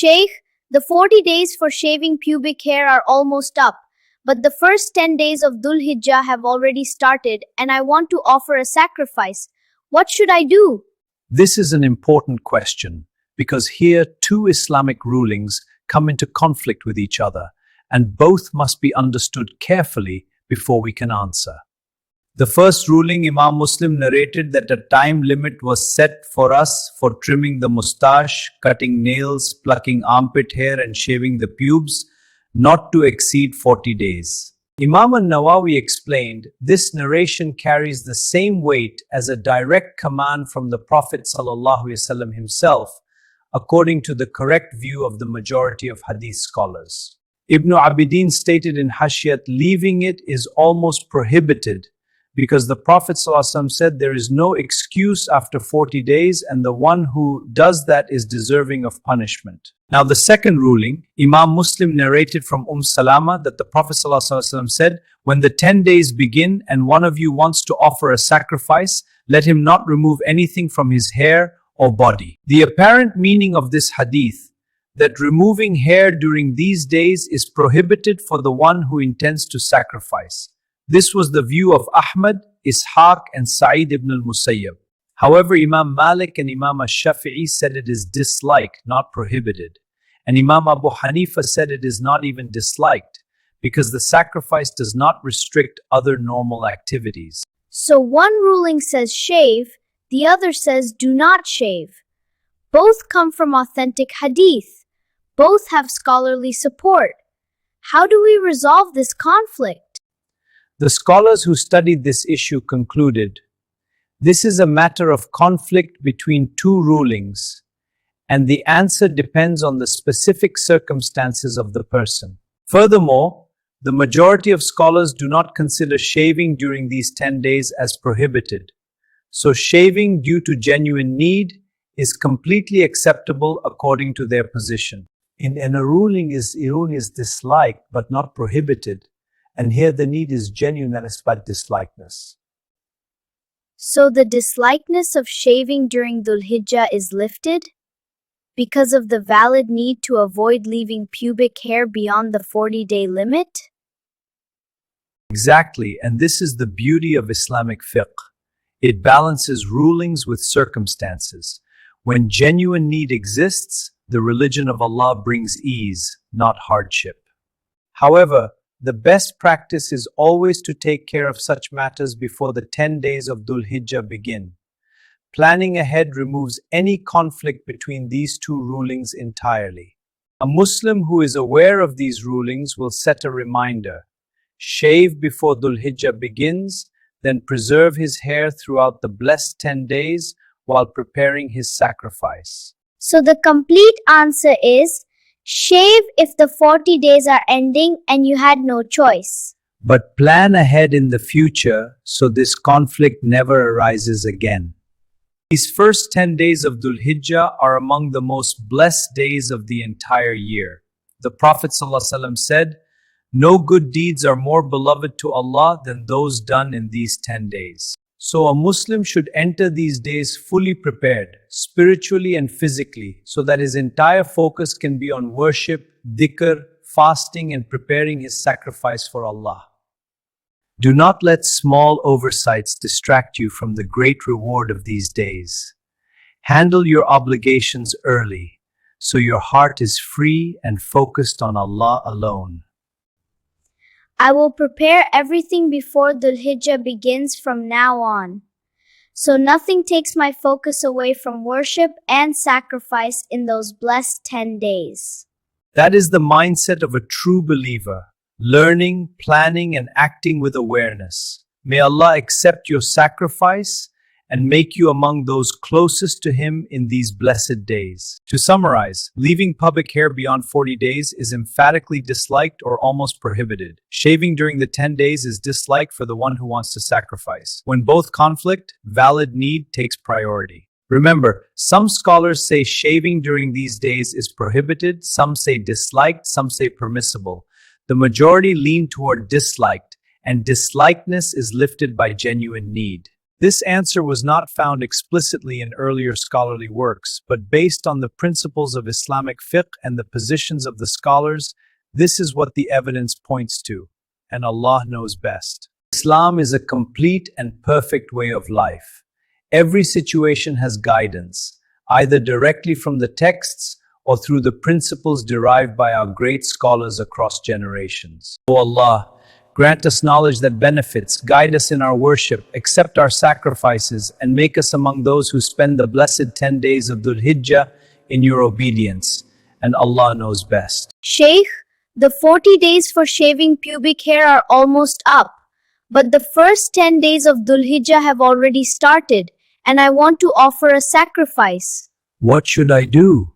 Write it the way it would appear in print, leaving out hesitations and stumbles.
Shaykh, the 40 days for shaving pubic hair are almost up, but the first 10 days of Dhul Hijjah have already started and I want to offer a sacrifice. What should I do? This is an important question because here two Islamic rulings come into conflict with each other and both must be understood carefully before we can answer. The first ruling, Imam Muslim narrated that a time limit was set for us for trimming the moustache, cutting nails, plucking armpit hair and shaving the pubes, not to exceed 40 days. Imam An-Nawawi explained, this narration carries the same weight as a direct command from the Prophet ﷺ himself, according to the correct view of the majority of hadith scholars. Ibn Abidin stated in Hashiyat, leaving it is almost prohibited, because the Prophet ﷺ said there is no excuse after 40 days and the one who does that is deserving of punishment. Now the second ruling, Imam Muslim narrated from Salama that the Prophet ﷺ said, when the 10 days begin and one of you wants to offer a sacrifice, let him not remove anything from his hair or body. The apparent meaning of this hadith, that removing hair during these days is prohibited for the one who intends to sacrifice. This was the view of Ahmad, Ishaq and Sa'id ibn al-Musayyab. However, Imam Malik and Imam Ash-Shafi'i said it is disliked, not prohibited. And Imam Abu Hanifah said it is not even disliked, because the sacrifice does not restrict other normal activities. So one ruling says shave, the other says do not shave. Both come from authentic hadith. Both have scholarly support. How do we resolve this conflict? The scholars who studied this issue concluded, this is a matter of conflict between two rulings, and the answer depends on the specific circumstances of the person. Furthermore, the majority of scholars do not consider shaving during these 10 days as prohibited. So shaving due to genuine need is completely acceptable according to their position. In a ruling is disliked but not prohibited. And here the need is genuine and it's about dislikedness. So the dislikedness of shaving during Dhul Hijjah is lifted? Because of the valid need to avoid leaving pubic hair beyond the 40-day limit? Exactly, and this is the beauty of Islamic fiqh. It balances rulings with circumstances. When genuine need exists, the religion of Allah brings ease, not hardship. However, the best practice is always to take care of such matters before the 10 days of Dhul Hijjah begin. Planning ahead removes any conflict between these two rulings entirely. A Muslim who is aware of these rulings will set a reminder. Shave before Dhul Hijjah begins, then preserve his hair throughout the blessed 10 days while preparing his sacrifice. So the complete answer is, shave if the 40 days are ending and you had no choice. But plan ahead in the future so this conflict never arises again. These first 10 days of Dhul Hijjah are among the most blessed days of the entire year. The Prophet ﷺ said, no good deeds are more beloved to Allah than those done in these 10 days. So a Muslim should enter these days fully prepared, spiritually and physically, so that his entire focus can be on worship, dhikr, fasting and preparing his sacrifice for Allah. Do not let small oversights distract you from the great reward of these days. Handle your obligations early, so your heart is free and focused on Allah alone. I will prepare everything before Dhul Hijjah begins from now on, so nothing takes my focus away from worship and sacrifice in those blessed 10 days. That is the mindset of a true believer, learning, planning and acting with awareness. May Allah accept your sacrifice and make you among those closest to Him in these blessed days. To summarize, leaving pubic hair beyond 40 days is emphatically disliked or almost prohibited. Shaving during the 10 days is disliked for the one who wants to sacrifice. When both conflict, valid need takes priority. Remember, some scholars say shaving during these days is prohibited, some say disliked, some say permissible. The majority lean toward disliked, and dislikedness is lifted by genuine need. This answer was not found explicitly in earlier scholarly works, but based on the principles of Islamic fiqh and the positions of the scholars, this is what the evidence points to, and Allah knows best. Islam is a complete and perfect way of life. Every situation has guidance, either directly from the texts or through the principles derived by our great scholars across generations. O Allah, grant us knowledge that benefits, guide us in our worship, accept our sacrifices, and make us among those who spend the blessed 10 days of Dhul Hijjah in your obedience. And Allah knows best. Shaykh, the 40 days for shaving pubic hair are almost up, but the first 10 days of Dhul Hijjah have already started, and I want to offer a sacrifice. What should I do?